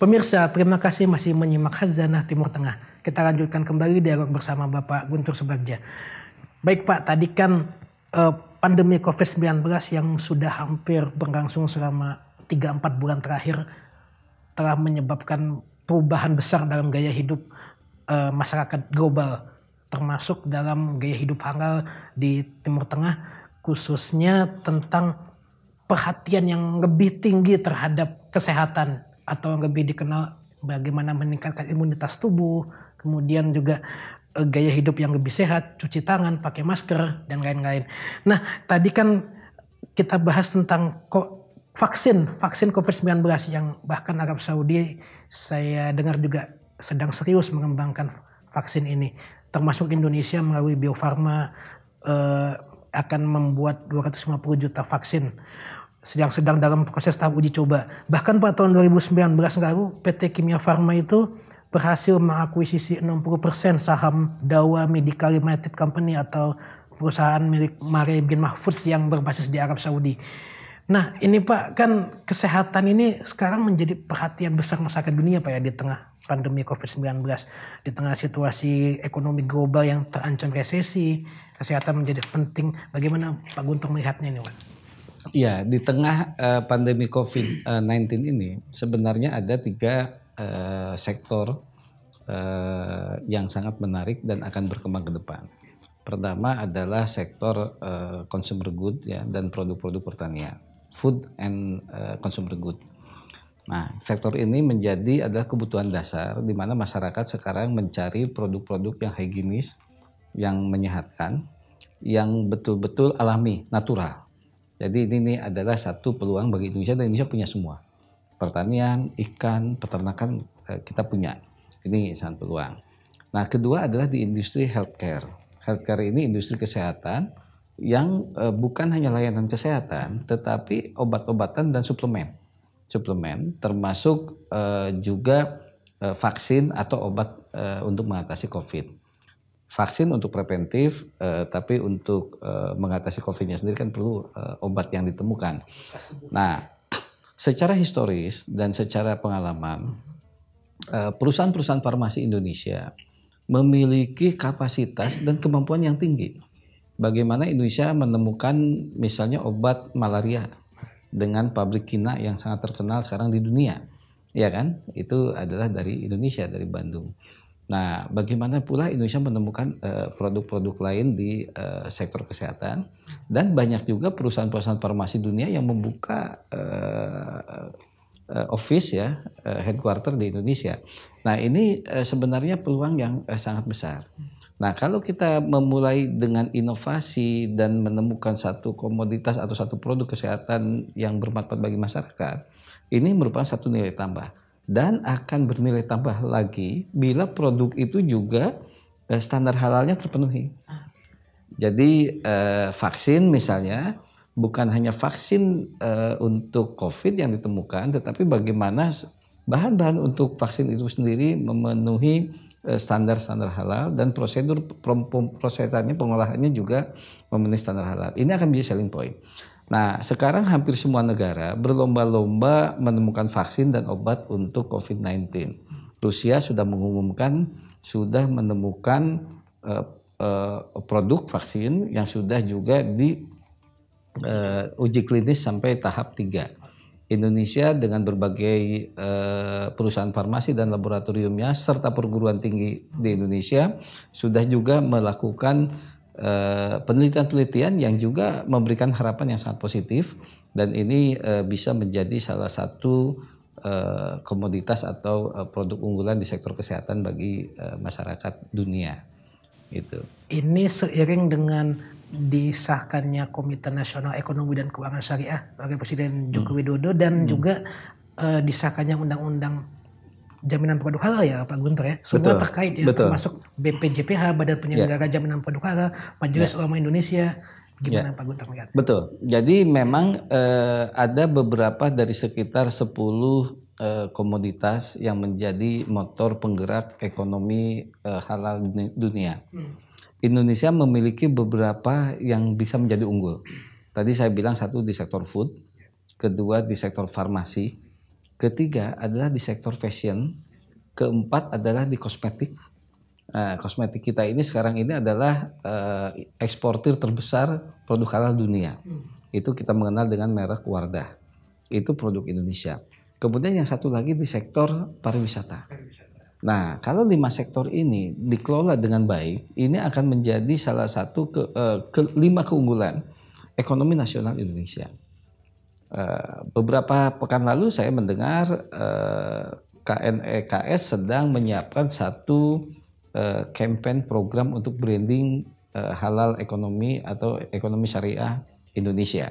Pemirsa, terima kasih masih menyimak Khazanah Timur Tengah. Kita lanjutkan kembali dialog bersama Bapak Guntur Subagja. Baik Pak, tadi kan pandemi COVID-19 yang sudah hampir berlangsung selama 3-4 bulan terakhir telah menyebabkan perubahan besar dalam gaya hidup masyarakat global, termasuk dalam gaya hidup halal di Timur Tengah, khususnya tentang perhatian yang lebih tinggi terhadap kesehatan atau lebih dikenal bagaimana meningkatkan imunitas tubuh, kemudian juga gaya hidup yang lebih sehat, cuci tangan, pakai masker, dan lain-lain. Nah, tadi kan kita bahas tentang vaksin COVID-19 yang bahkan Arab Saudi saya dengar juga sedang serius mengembangkan vaksin ini. Termasuk Indonesia melalui Bio Farma akan membuat 250 juta vaksin yang sedang dalam proses tahap uji coba. Bahkan pada tahun 2019 lalu PT Kimia Farma itu berhasil mengakuisisi 60% saham Dawa Medical Limited Company atau perusahaan milik Mare bin Mahfuz yang berbasis di Arab Saudi. Nah ini Pak, kan kesehatan ini sekarang menjadi perhatian besar masyarakat dunia Pak ya, di tengah pandemi COVID-19, di tengah situasi ekonomi global yang terancam resesi, kesehatan menjadi penting. Bagaimana Pak Guntur melihatnya ini Pak? Ya, di tengah pandemi COVID-19 ini sebenarnya ada 3 sektor yang sangat menarik dan akan berkembang ke depan. Pertama adalah sektor consumer good ya, dan produk-produk pertanian, food and consumer good. Nah, sektor ini adalah kebutuhan dasar di mana masyarakat sekarang mencari produk-produk yang higienis, yang menyehatkan, yang betul-betul alami, natural. Jadi ini adalah satu peluang bagi Indonesia, dan Indonesia punya semua. Pertanian, ikan, peternakan kita punya. Ini sangat peluang. Nah, kedua adalah di industri healthcare. Healthcare ini industri kesehatan yang bukan hanya layanan kesehatan, tetapi obat-obatan dan suplemen. Suplemen termasuk juga vaksin atau obat untuk mengatasi COVID. Vaksin untuk preventif, tapi untuk mengatasi COVID-nya sendiri kan perlu obat yang ditemukan. Nah, secara historis dan secara pengalaman, perusahaan-perusahaan farmasi Indonesia memiliki kapasitas dan kemampuan yang tinggi. Bagaimana Indonesia menemukan misalnya obat malaria dengan pabrik Kina yang sangat terkenal sekarang di dunia, ya kan? Itu adalah dari Indonesia, dari Bandung. Nah, bagaimana pula Indonesia menemukan produk-produk lain di sektor kesehatan, dan banyak juga perusahaan-perusahaan farmasi dunia yang membuka office ya, headquarter di Indonesia. Nah, ini sebenarnya peluang yang sangat besar. Nah, kalau kita memulai dengan inovasi dan menemukan satu komoditas atau satu produk kesehatan yang bermanfaat bagi masyarakat, ini merupakan satu nilai tambah. Dan akan bernilai tambah lagi bila produk itu juga standar halalnya terpenuhi. Jadi vaksin misalnya bukan hanya vaksin untuk COVID yang ditemukan, tetapi bagaimana bahan-bahan untuk vaksin itu sendiri memenuhi standar-standar halal, dan prosesannya, pengolahannya juga memenuhi standar halal. Ini akan menjadi selling point. Nah, sekarang hampir semua negara berlomba-lomba menemukan vaksin dan obat untuk COVID-19. Rusia sudah mengumumkan sudah menemukan produk vaksin yang sudah juga uji klinis sampai tahap 3. Indonesia dengan berbagai perusahaan farmasi dan laboratoriumnya serta perguruan tinggi di Indonesia sudah juga melakukan penelitian-penelitian yang juga memberikan harapan yang sangat positif, dan ini bisa menjadi salah satu komoditas atau produk unggulan di sektor kesehatan bagi masyarakat dunia. Gitu. Ini seiring dengan disahkannya Komite Nasional Ekonomi dan Keuangan Syariah oleh Presiden Joko Widodo, dan juga disahkannya Undang-Undang Jaminan Produk Halal ya Pak Guntur ya. Semua terkait ya, termasuk BPJPH, Badan Penyelenggara Jaminan Produk Halal, Majelis Ulama Indonesia. Gimana Pak Guntur melihat? Betul. Jadi memang ada beberapa dari sekitar 10 komoditas yang menjadi motor penggerak ekonomi halal dunia. Indonesia memiliki beberapa yang bisa menjadi unggul. Tadi saya bilang satu di sektor food, kedua di sektor farmasi, ketiga adalah di sektor fashion, keempat adalah di kosmetik. Nah, kosmetik kita ini sekarang ini adalah eksportir terbesar produk halal dunia. Itu kita mengenal dengan merek Wardah. Itu produk Indonesia. Kemudian yang satu lagi di sektor pariwisata. Nah, kalau 5 sektor ini dikelola dengan baik, ini akan menjadi salah satu 5 keunggulan ekonomi nasional Indonesia. Beberapa pekan lalu saya mendengar KNEKS sedang menyiapkan satu campaign program untuk branding halal ekonomi atau ekonomi syariah Indonesia.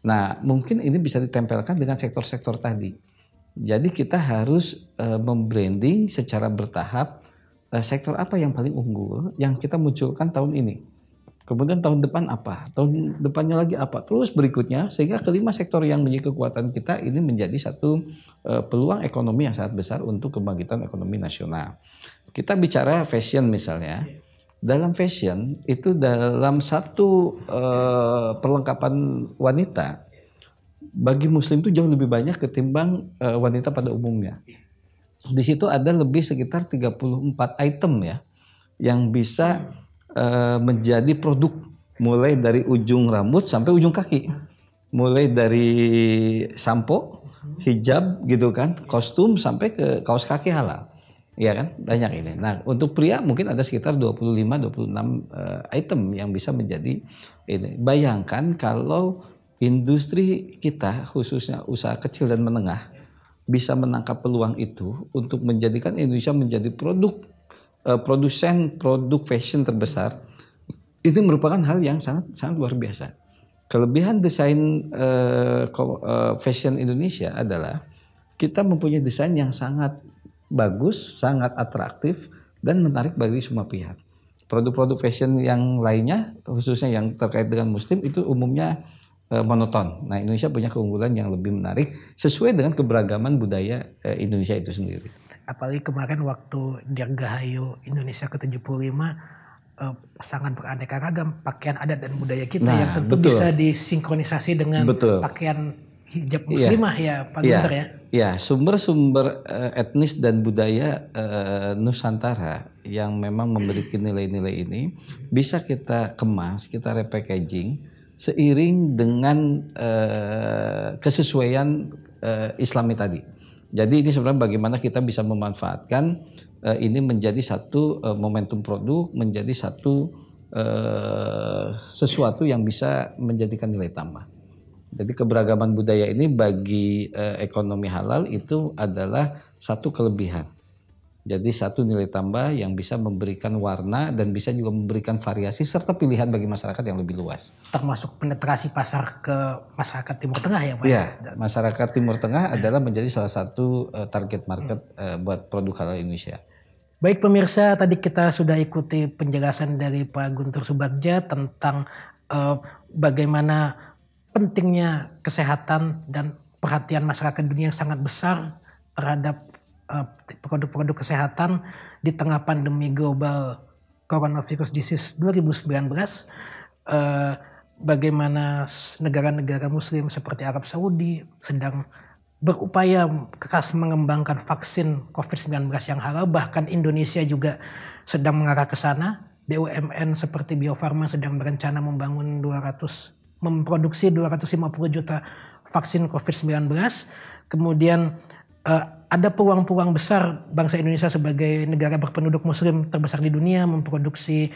Nah, mungkin ini bisa ditempelkan dengan sektor-sektor tadi. Jadi kita harus membranding secara bertahap sektor apa yang paling unggul yang kita munculkan tahun ini. Kemudian tahun depan apa, tahun depannya lagi apa, terus berikutnya sehingga kelima sektor yang menjadi kekuatan kita ini menjadi satu peluang ekonomi yang sangat besar untuk kebangkitan ekonomi nasional. Kita bicara fashion misalnya, dalam fashion itu dalam satu perlengkapan wanita bagi muslim itu jauh lebih banyak ketimbang wanita pada umumnya. Di situ ada lebih sekitar 34 item ya yang bisa menjadi produk mulai dari ujung rambut sampai ujung kaki. Mulai dari sampo, hijab gitu kan, kostum sampai ke kaos kaki halal. Ya kan? Banyak ini. Nah, untuk pria mungkin ada sekitar 25-26 item yang bisa menjadi ini. Bayangkan kalau industri kita khususnya usaha kecil dan menengah bisa menangkap peluang itu untuk menjadikan Indonesia menjadi produsen produk fashion terbesar. Itu merupakan hal yang sangat luar biasa. Kelebihan desain fashion Indonesia adalah kita mempunyai desain yang sangat bagus, sangat atraktif dan menarik bagi semua pihak. Produk-produk fashion yang lainnya khususnya yang terkait dengan muslim itu umumnya monoton. Nah, Indonesia punya keunggulan yang lebih menarik sesuai dengan keberagaman budaya Indonesia itu sendiri. Apalagi kemarin waktu Dirgahayu Indonesia ke-75 sangat beraneka ragam pakaian adat dan budaya kita yang tentu bisa disinkronisasi dengan pakaian hijab muslimah ya Pak Guntur ya. Ya, sumber-sumber etnis dan budaya Nusantara yang memang memiliki nilai-nilai ini bisa kita kemas, kita repackaging seiring dengan kesesuaian Islami tadi. Jadi ini sebenarnya bagaimana kita bisa memanfaatkan ini menjadi satu momentum produk, menjadi satu sesuatu yang bisa menjadikan nilai tambah. Jadi keberagaman budaya ini bagi ekonomi halal itu adalah satu kelebihan. Jadi satu nilai tambah yang bisa memberikan warna dan bisa juga memberikan variasi serta pilihan bagi masyarakat yang lebih luas. Termasuk penetrasi pasar ke masyarakat Timur Tengah ya Pak? Iya, masyarakat Timur Tengah adalah menjadi salah satu target market buat produk halal Indonesia. Baik pemirsa, tadi kita sudah ikuti penjelasan dari Pak Guntur Subagja tentang bagaimana pentingnya kesehatan dan perhatian masyarakat dunia yang sangat besar terhadap produk-produk kesehatan di tengah pandemi global coronavirus disease 2019. Bagaimana negara-negara muslim seperti Arab Saudi sedang berupaya keras mengembangkan vaksin COVID-19 yang halal, bahkan Indonesia juga sedang mengarah ke sana. BUMN seperti Bio Farma sedang berencana memproduksi 250 juta vaksin COVID-19. Kemudian ada peluang-peluang besar bangsa Indonesia sebagai negara berpenduduk muslim terbesar di dunia memproduksi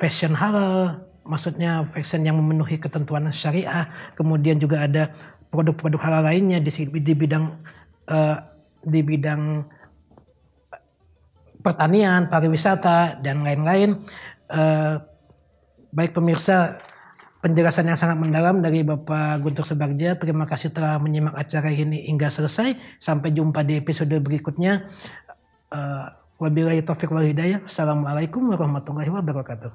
fashion halal, maksudnya fashion yang memenuhi ketentuan syariah. Kemudian juga ada produk-produk halal lainnya di bidang pertanian, pariwisata dan lain-lain. Baik pemirsa, penjelasan yang sangat mendalam dari Bapak Guntur Subagja. Terima kasih telah menyimak acara ini hingga selesai. Sampai jumpa di episode berikutnya. Wabillahi taufiq wal hidayah. Assalamualaikum warahmatullahi wabarakatuh.